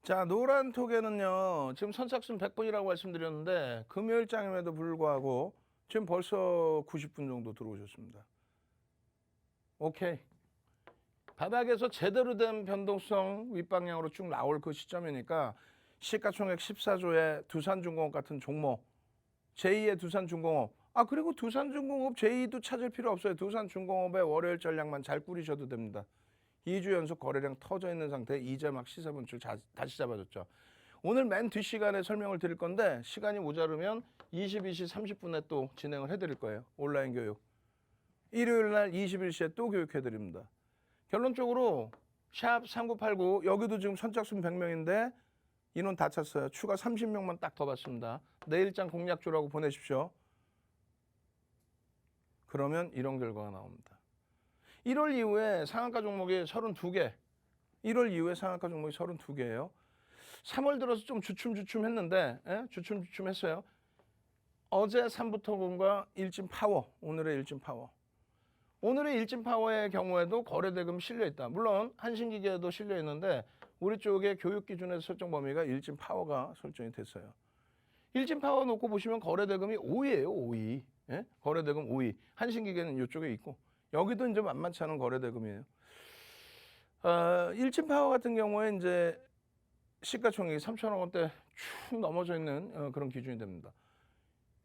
자, 노란톡에는요, 지금 선착순 100분이라고 말씀드렸는데, 금요일장임에도 불구하고 지금 벌써 90분 정도 들어오셨습니다. 오케이. 바닥에서 제대로 된 변동성 윗방향으로 쭉 나올 그 시점이니까 시가총액 14조의 두산중공업 같은 종목, 제2의 두산중공업, 그리고 두산중공업 제2도 찾을 필요 없어요. 두산중공업의 월요일 전략만 잘 꾸리셔도 됩니다. 2주 연속 거래량 터져 있는 상태에 이제 막 시세 분출 다시 잡아줬죠. 오늘 맨 뒷시간에 설명을 드릴 건데 시간이 모자르면 22시 30분에 또 진행을 해드릴 거예요. 온라인 교육. 일요일 날 21시에 또 교육해드립니다. 결론적으로 샵 3989 여기도 지금 선착순 100명인데 인원 다 찼어요. 추가 30명만 딱 더 받습니다. 내일장 공략주라고 보내십시오. 그러면 이런 결과가 나옵니다. 1월 이후에 상한가 종목이 32개. 1월 이후에 상한가 종목이 32개예요. 3월 들어서 좀 주춤했는데, 주춤했어요. 어제 삼부토건과 일진파워, 오늘의 일진파워. 오늘의 일진파워의 경우에도 거래대금 실려있다. 물론 한신기계도 실려있는데 우리 쪽에 교육기준에서 설정 범위가 일진파워가 설정이 됐어요. 일진파워 놓고 보시면 거래대금이 5위예요, 5위. 예? 거래대금 5위. 한신기계는 이쪽에 있고. 여기도 이제 만만치 않은 거래대금이에요. 일진파워 같은 경우에 이제 시가총액이 3천억 원대 쭉 넘어져 있는 그런 기준이 됩니다.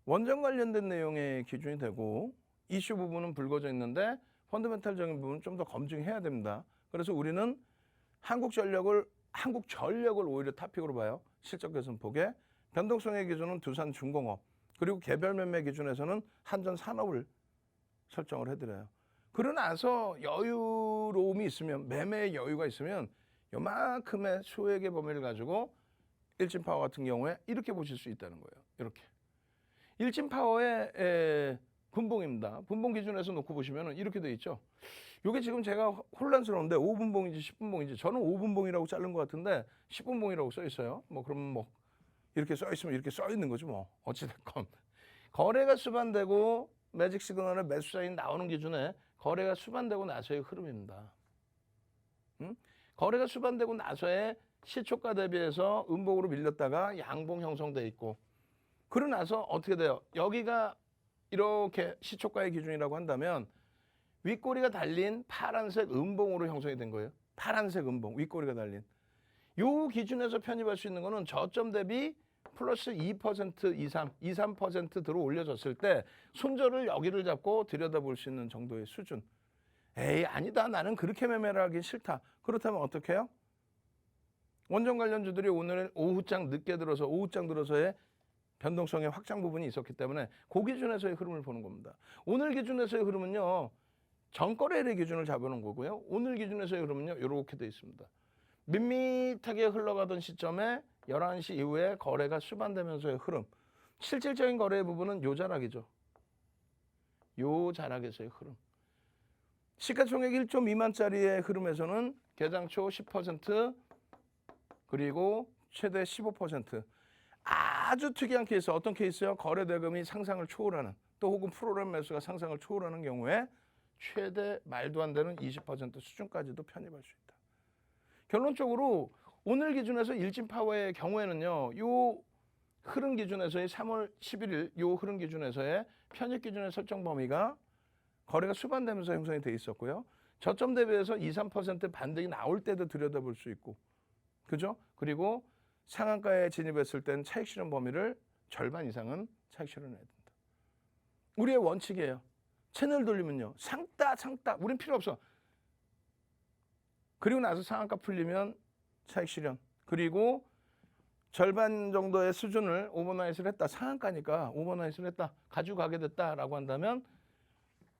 원전 관련된 내용의 기준이 되고 이슈 부분은 불거져 있는데 펀더멘탈적인 부분은 좀 더 검증해야 됩니다. 그래서 우리는 한국전력을 오히려 탑픽으로 봐요. 실적 개선 폭에. 변동성의 기준은 두산중공업. 그리고 개별 매매 기준에서는 한전 산업을 설정을 해드려요. 그러고 나서 여유로움이 있으면, 매매의 여유가 있으면 요만큼의 소액의 범위를 가지고 일진파워 같은 경우에 이렇게 보실 수 있다는 거예요. 이렇게. 일진파워의 분봉입니다. 분봉 기준에서 놓고 보시면 이렇게 돼 있죠. 이게 지금 제가 혼란스러운데 5분봉인지 10분봉인지, 저는 5분봉이라고 자른 것 같은데 10분봉이라고 써 있어요. 뭐 그러면 뭐 이렇게 써 있으면 이렇게 써 있는 거죠. 뭐 어찌됐건 거래가 수반되고 매직 시그널의 매수 사인 나오는 기준에 거래가 수반되고 나서의 흐름입니다. 거래가 수반되고 나서의 시초가 대비해서 음봉으로 밀렸다가 양봉 형성돼 있고, 그러고 나서 어떻게 돼요? 여기가 이렇게 시초가의 기준이라고 한다면 윗꼬리가 달린 파란색 음봉으로 형성이 된 거예요. 파란색 음봉, 윗꼬리가 달린. 요 기준에서 편입할 수 있는 거는 저점 대비 플러스 2% 이상, 2, 3% 들어 올려졌을 때 손절을 여기를 잡고 들여다볼 수 있는 정도의 수준. 에이, 아니다. 나는 그렇게 매매를 하기 싫다. 그렇다면 어떻게 해요? 원전 관련주들이 오늘 오후장 늦게 들어서, 오후장 들어서의 변동성의 확장 부분이 있었기 때문에 그 기준에서의 흐름을 보는 겁니다. 오늘 기준에서의 흐름은요, 전거래일의 기준을 잡아놓은 거고요. 오늘 기준에서의 흐름은요, 이렇게 돼 있습니다. 밋밋하게 흘러가던 시점에 11시 이후에 거래가 수반되면서의 흐름. 실질적인 거래의 부분은 요 자락이죠. 요 자락에서의 흐름. 시가총액 1조 미만짜리의 흐름에서는 개장 초 10% 그리고 최대 15%. 아주 특이한 케이스, 어떤 케이스요? 거래 대금이 상상을 초월하는, 또 혹은 프로그램 매수가 상상을 초월하는 경우에 최대 말도 안 되는 20% 수준까지도 편입할 수 있다. 결론적으로 오늘 기준에서 일진파워의 경우에는요, 요 흐름 기준에서의 3월 11일 요 흐름 기준에서의 편입 기준의 설정 범위가 거래가 수반되면서 형성이 돼 있었고요. 저점 대비해서 2, 3% 반등이 나올 때도 들여다볼 수 있고, 그죠? 그리고 상한가에 진입했을 땐 차익 실현 범위를 절반 이상은 차익 실현해야 된다. 우리의 원칙이에요. 채널 돌리면요, 상따 우린 필요 없어. 그리고 나서 상한가 풀리면 차익 실현. 그리고 절반 정도의 수준을 오버나잇을 했다. 상한가니까 오버나잇을 했다. 가지고 가게 됐다라고 한다면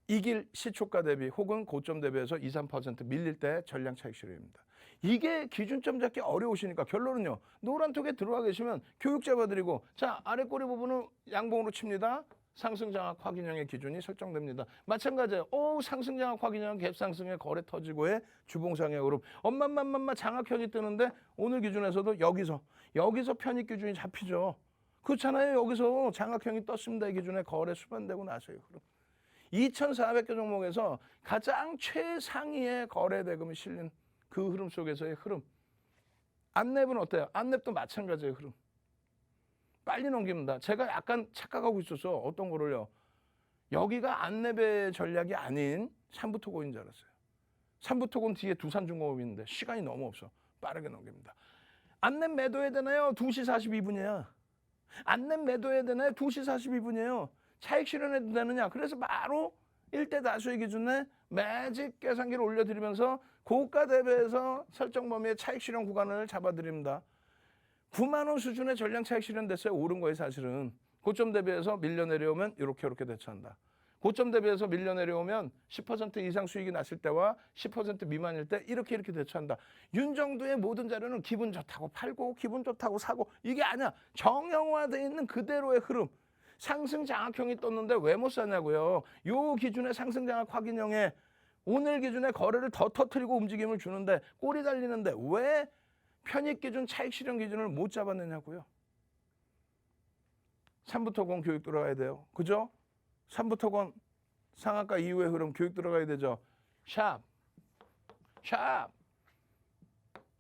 이길 시초가 대비 혹은 고점 대비해서 2, 3% 밀릴 때 전량 차익 실현입니다. 이게 기준점 잡기 어려우시니까 결론은요, 노란톡에 들어와 계시면 교육 잡아드리고, 자, 아래 꼬리 부분은 양봉으로 칩니다. 상승 장악 확인형의 기준이 설정됩니다. 마찬가지예요. 상승 장악 확인형 갭 상승의 거래 터지고의 주봉상의 흐름. 엄마맘맘마 장악형이 뜨는데 오늘 기준에서도 여기서 편입 기준이 잡히죠. 그렇잖아요. 여기서 장악형이 떴습니다. 이 기준에 거래 수반되고 나서의 흐름. 2,400개 종목에서 가장 최상위의 거래 대금이 실린 그 흐름 속에서의 흐름. 안랩은 어때요? 안랩도 마찬가지의 흐름. 빨리 넘깁니다. 제가 약간 착각하고 있어서 어떤 거를요, 여기가 안랩의 전략이 아닌 삼부토고인 줄 알았어요. 삼부토고는 뒤에 두산중공업이 있는데 시간이 너무 없어. 빠르게 넘깁니다. 안랩 매도해야 되나요? 2시 42분이야. 안랩 매도해야 되나요? 2시 42분이에요. 차익 실현해도 되느냐? 그래서 바로 1대 다수의 기준에 매직 계산기를 올려드리면서 고가 대비해서 설정 범위의 차익 실현 구간을 잡아드립니다. 9만 원 수준의 전량 차익 실현됐어요. 오른 거예요, 사실은. 고점 대비해서 밀려 내려오면 이렇게 대처한다. 고점 대비해서 밀려 내려오면 10% 이상 수익이 났을 때와 10% 미만일 때 이렇게 대처한다. 윤정두의 모든 자료는 기분 좋다고 팔고 기분 좋다고 사고 이게 아니야. 정형화되어 있는 그대로의 흐름. 상승 장악형이 떴는데 왜 못 사냐고요. 요 기준의 상승 장악 확인형에 오늘 기준에 거래를 더 터뜨리고 움직임을 주는데 꼬리 달리는데 왜 편입 기준, 차익 실현 기준을 못 잡아내냐고요. 3부토건 교육 들어가야 돼요. 그죠? 3부토건 상한가 이후의 흐름 교육 들어가야 되죠. 샵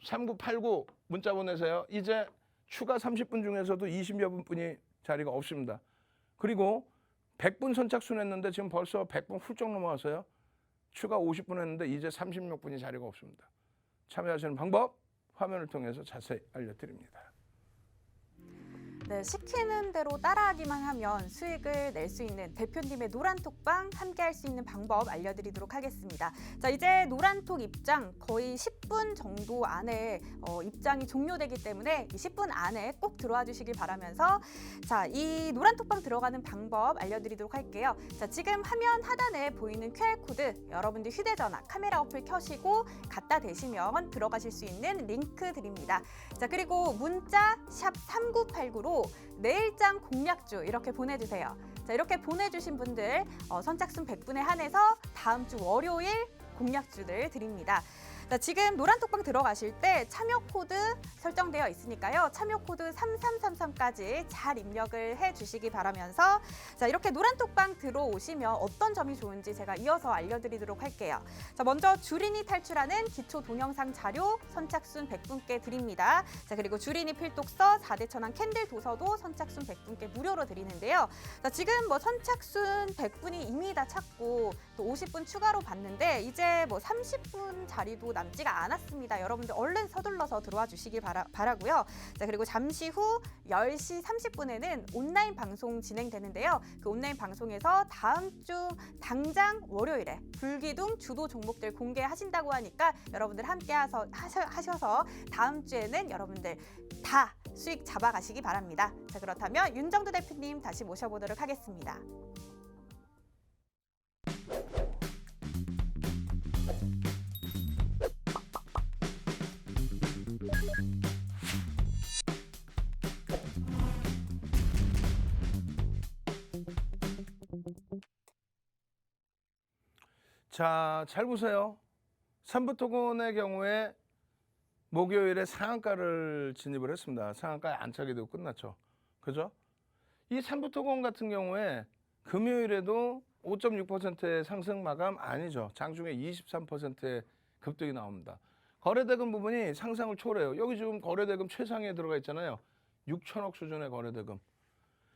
3989 문자 보내세요. 이제 추가 30분 중에서도 20여 분이 자리가 없습니다. 그리고 100분 선착순 했는데 지금 벌써 100분 훌쩍 넘어왔어요. 추가 50분 했는데 이제 36분이 자리가 없습니다. 참여하시는 방법 화면을 통해서 자세히 알려드립니다. 네, 시키는 대로 따라하기만 하면 수익을 낼 수 있는 대표님의 노란톡방 함께 할 수 있는 방법 알려드리도록 하겠습니다. 자, 이제 노란톡 입장 거의 10분 정도 안에 입장이 종료되기 때문에 이 10분 안에 꼭 들어와 주시길 바라면서 자, 이 노란톡방 들어가는 방법 알려드리도록 할게요. 자, 지금 화면 하단에 보이는 QR코드 여러분들 휴대전화 카메라 어플 켜시고 갖다 대시면 들어가실 수 있는 링크 드립니다. 자, 그리고 문자 샵 3989로 내일장 공략주 이렇게 보내주세요. 자, 이렇게 보내주신 분들 선착순 100분에 한해서 다음 주 월요일 공략주들 드립니다. 자, 지금 노란톡방 들어가실 때 참여 코드 설정되어 있으니까요. 참여 코드 3333까지 잘 입력을 해주시기 바라면서 자, 이렇게 노란톡방 들어오시면 어떤 점이 좋은지 제가 이어서 알려드리도록 할게요. 자, 먼저 주린이 탈출하는 기초 동영상 자료 선착순 100분께 드립니다. 자, 그리고 주린이 필독서 4대 천왕 캔들 도서도 선착순 100분께 무료로 드리는데요. 자, 지금 뭐 선착순 100분이 이미 다 찾고 또 50분 추가로 받는데 이제 뭐 30분 자리도 남지가 않았습니다. 여러분들 얼른 서둘러서 들어와 주시길 바라고요. 자, 그리고 잠시 후 10시 30분에는 온라인 방송 진행되는데요. 그 온라인 방송에서 다음 주 당장 월요일에 불기둥 주도 종목들 공개하신다고 하니까 여러분들 함께 하셔서 다음 주에는 여러분들 다 수익 잡아가시기 바랍니다. 자, 그렇다면 윤정두 대표님 다시 모셔보도록 하겠습니다. 자, 잘 보세요. 삼부토건의 경우에 목요일에 상한가를 진입을 했습니다. 상한가에 안착이 되고 끝났죠. 그죠? 이 삼부토건 같은 경우에 금요일에도 5.6%의 상승 마감 아니죠. 장중에 23%의 급등이 나옵니다. 거래대금 부분이 상상을 초월해요. 여기 지금 거래대금 최상위에 들어가 있잖아요. 6천억 수준의 거래대금.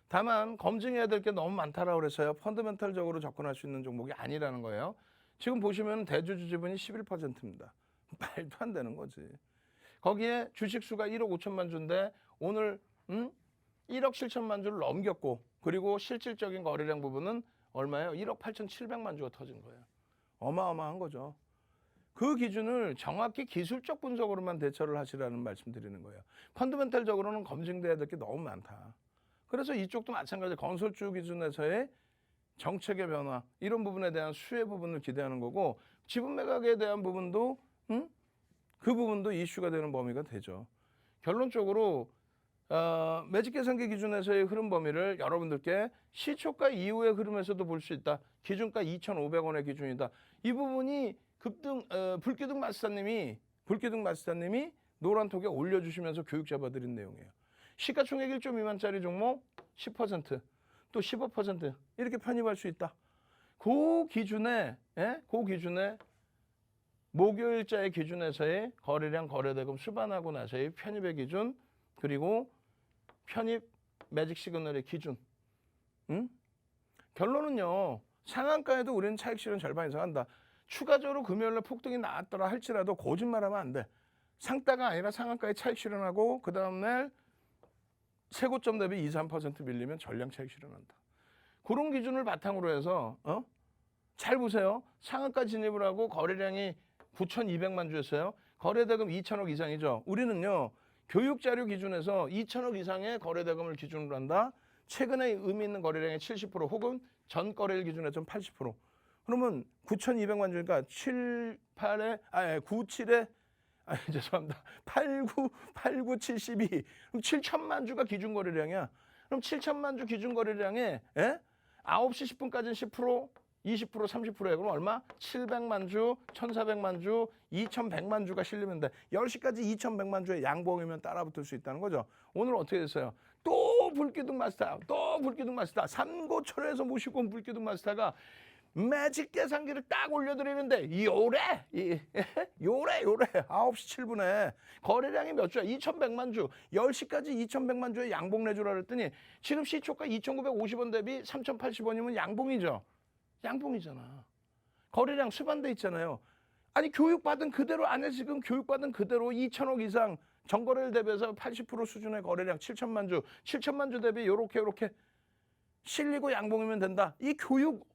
다만 검증해야 될 게 너무 많다라고 그래서요. 펀더멘탈적으로 접근할 수 있는 종목이 아니라는 거예요. 지금 보시면 대주주 지분이 11%입니다. 말도 안 되는 거지. 거기에 주식수가 1억 5천만 주인데 오늘 1억 7천만 주를 넘겼고 그리고 실질적인 거래량 부분은 얼마예요? 1억 8,700만 주가 터진 거예요. 어마어마한 거죠. 그 기준을 정확히 기술적 분석으로만 대처를 하시라는 말씀 드리는 거예요. 펀더멘탈적으로는 검증돼야 될 게 너무 많다. 그래서 이쪽도 마찬가지 건설주 기준에서의 정책의 변화 이런 부분에 대한 수혜 부분을 기대하는 거고 지분 매각에 대한 부분도 그 부분도 이슈가 되는 범위가 되죠. 결론적으로 매직 계산기 기준에서의 흐름 범위를 여러분들께 시초가 이후의 흐름에서도 볼 수 있다. 기준가 2,500원의 기준이다. 이 부분이 불기둥 마스터님이 노란톡에 올려주시면서 교육 잡아드린 내용이에요. 시가총액 1.2만짜리 종목 10%, 또 15% 이렇게 편입할 수 있다. 그 기준에 목요일자의 기준에서의 거래량 거래대금 수반하고 나서의 편입의 기준 그리고 편입 매직 시그널의 기준. 결론은요. 상한가에도 우리는 차익 실현 절반 이상 한다. 추가적으로 금요일날 폭등이 나왔더라 할지라도 거짓말하면 안 돼. 상따가 아니라 상한가에 차익 실현하고 그 다음날 최고점 대비 2, 3% 밀리면 전량 차익 실현한다. 그런 기준을 바탕으로 해서 잘 보세요. 상한가 진입을 하고 거래량이 9,200만 주였어요. 거래대금 2천억 이상이죠. 우리는요. 교육자료 기준에서 2천억 이상의 거래대금을 기준으로 한다. 최근에 의미 있는 거래량의 70% 혹은 전 거래일 기준에서 80%. 그러면 9,200만 주니까 89, 72. 그럼 7천만 주가 기준 거래량이야. 그럼 7천만 주 기준 거래량에 9시 10분까지는 10%, 20%, 30%에 그럼 얼마? 700만 주, 1,400만 주, 2,100만 주가 실리면 돼. 10시까지 2,100만 주의 양봉이면 따라붙을 수 있다는 거죠. 오늘 어떻게 됐어요? 또 불기둥 마스터. 삼고철에서 모시고 온 불기둥 마스터가 매직 계산기를 딱 올려드리는데 요래 9시 7분에 거래량이 몇 주야? 2,100만 주. 10시까지 2,100만 주의 양봉 내주라 그랬더니 지금 시초가 2,950원 대비 3,080원이면 양봉이죠. 양봉이잖아. 거래량 수반돼 있잖아요. 아니 교육받은 그대로 안에 지금 교육받은 그대로 2천억 이상 전거래일 대비해서 80% 수준의 거래량 7천만 주, 7천만 주 대비 요렇게 실리고 양봉이면 된다. 이 교육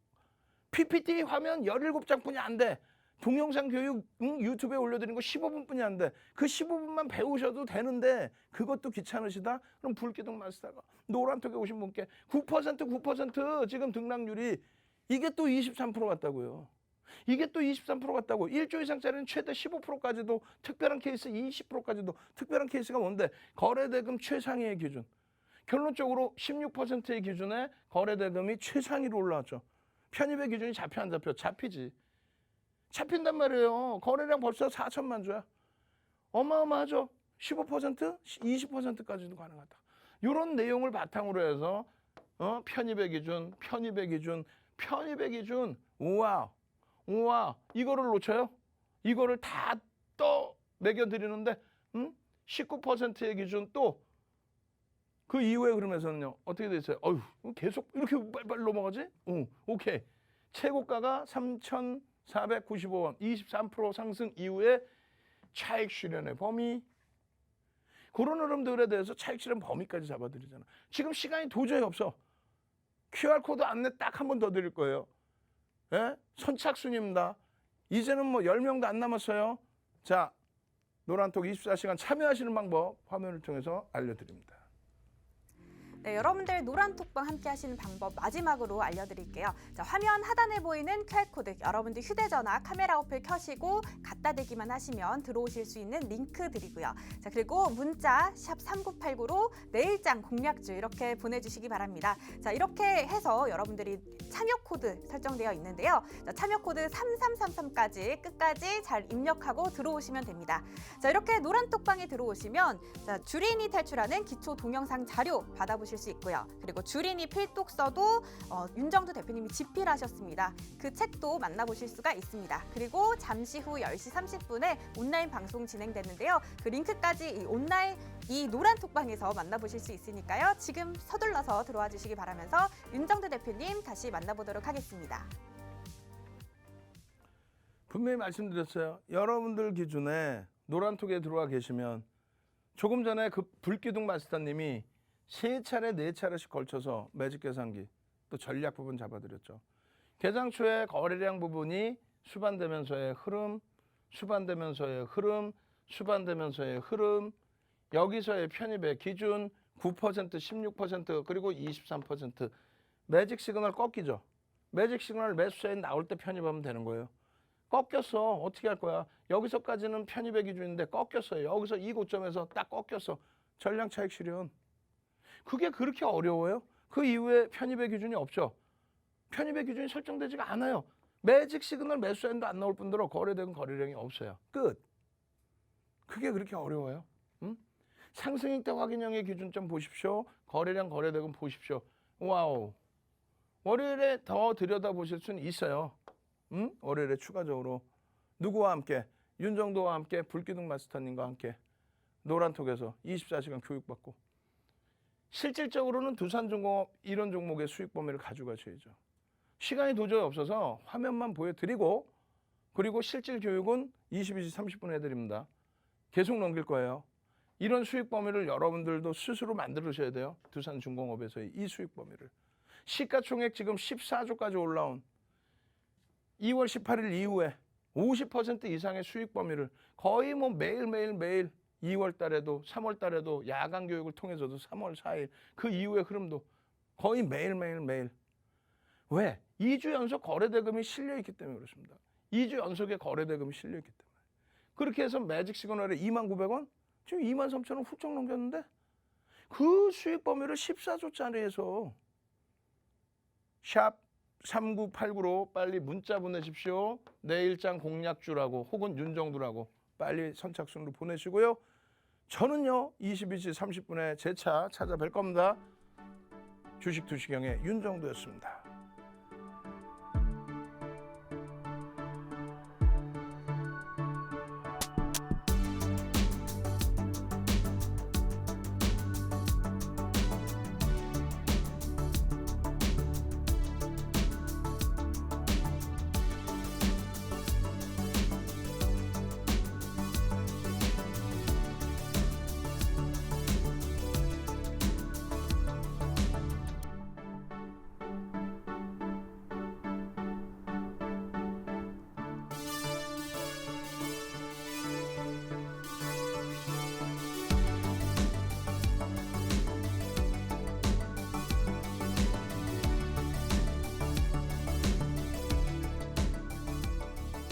PPT 화면 17장뿐이 안 돼. 동영상 교육 유튜브에 올려드리는 거 15분뿐이 안 돼. 그 15분만 배우셔도 되는데 그것도 귀찮으시다? 그럼 불기둥 마스터가 노란톡에 오신 분께 9% 지금 등락률이 이게 또 23% 같다고요. 이게 또 23% 같다고. 1조 이상짜리는 최대 15%까지도 특별한 케이스 20%까지도 특별한 케이스가 뭔데? 거래대금 최상위의 기준. 결론적으로 16%의 기준에 거래대금이 최상위로 올라왔죠. 편입의 기준이 잡혀 안 잡혀? 잡히지. 잡힌단 말이에요. 거래량 벌써 4천만 주야. 어마어마하죠. 15%, 20%까지도 가능하다. 이런 내용을 바탕으로 해서 편입의 기준, 우와 이거를 놓쳐요? 이거를 다 또 매겨드리는데 19%의 기준 또 그 이후에 그러면서는요 어떻게 돼 있어요? 계속 이렇게 빨리 넘어가지? 오케이. 최고가가 3,495원, 23% 상승 이후에 차익 실현의 범위. 그런 흐름들에 대해서 차익 실현 범위까지 잡아드리잖아. 지금 시간이 도저히 없어. QR코드 안내 딱 한 번 더 드릴 거예요. 예? 선착순입니다. 이제는 뭐 10명도 안 남았어요. 자, 노란톡 24시간 참여하시는 방법 화면을 통해서 알려드립니다. 네, 여러분들 노란톡방 함께 하시는 방법 마지막으로 알려드릴게요. 자, 화면 하단에 보이는 QR코드 여러분들 휴대전화 카메라 어플 켜시고 갖다 대기만 하시면 들어오실 수 있는 링크 드리고요. 자, 그리고 문자 샵 3989로 내일장 공략주 이렇게 보내주시기 바랍니다. 자, 이렇게 해서 여러분들이 참여 코드 설정되어 있는데요. 자, 참여 코드 3333까지 끝까지 잘 입력하고 들어오시면 됩니다. 자, 이렇게 노란톡방에 들어오시면 자, 주린이 탈출하는 기초 동영상 자료 받아보실 수 있고요. 그리고 주린이 필독서도 윤정두 대표님이 집필하셨습니다. 그 책도 만나보실 수가 있습니다. 그리고 잠시 후 10시 30분에 온라인 방송 진행되는데요. 그 링크까지 이 노란톡방에서 만나보실 수 있으니까요. 지금 서둘러서 들어와 주시기 바라면서 윤정두 대표님 다시 만나보도록 하겠습니다. 분명히 말씀드렸어요. 여러분들 기준에 노란톡에 들어와 계시면 조금 전에 그 불기둥 마스터님이 3차례, 4차례씩 걸쳐서 매직 계산기 또 전략 부분 잡아드렸죠. 개장 초에 거래량 부분이 수반되면서의 흐름, 여기서의 편입의 기준 9%, 16% 그리고 23% 매직 시그널 꺾이죠. 매직 시그널 매수세에 나올 때 편입하면 되는 거예요. 꺾였어. 어떻게 할 거야? 여기서까지는 편입의 기준인데 꺾였어요. 여기서 이 고점에서 딱 꺾였어. 전량 차익 실현. 그게 그렇게 어려워요? 그 이후에 편입의 기준이 없죠. 편입의 기준이 설정되지가 않아요. 매직 시그널 매수세도 안 나올 뿐더러 거래대금 거래량이 없어요. 끝. 그게 그렇게 어려워요? 상승익대 확인형의 기준점 보십시오. 거래량 거래대금 보십시오. 와우. 월요일에 더 들여다보실 수는 있어요. 월요일에 추가적으로 누구와 함께? 윤정도와 함께 불기둥 마스터님과 함께 노란톡에서 24시간 교육받고 실질적으로는 두산중공업 이런 종목의 수익 범위를 가져가셔야죠. 시간이 도저히 없어서 화면만 보여드리고 그리고 실질 교육은 22시 30분에 해드립니다. 계속 넘길 거예요. 이런 수익 범위를 여러분들도 스스로 만들으셔야 돼요. 두산중공업에서의 이 수익 범위를. 시가총액 지금 14조까지 올라온 2월 18일 이후에 50% 이상의 수익 범위를 거의 뭐 매일 2월 달에도 3월 달에도 야간 교육을 통해서도 3월 4일 그 이후의 흐름도 거의 매일 왜? 2주 연속 거래대금이 실려있기 때문에 그렇습니다. 2주 연속의 거래대금이 실려있기 때문에. 그렇게 해서 매직 시그널에 29,000원? 지금 23,000원 훌쩍 넘겼는데 그 수익 범위를 14조짜리에서 샵 3989로 빨리 문자 보내십시오. 내일장 공략주라고 혹은 윤정두라고 빨리 선착순으로 보내시고요. 저는요 22시 30분에 제 차 찾아뵐 겁니다. 주식 투시경의 윤정두였습니다.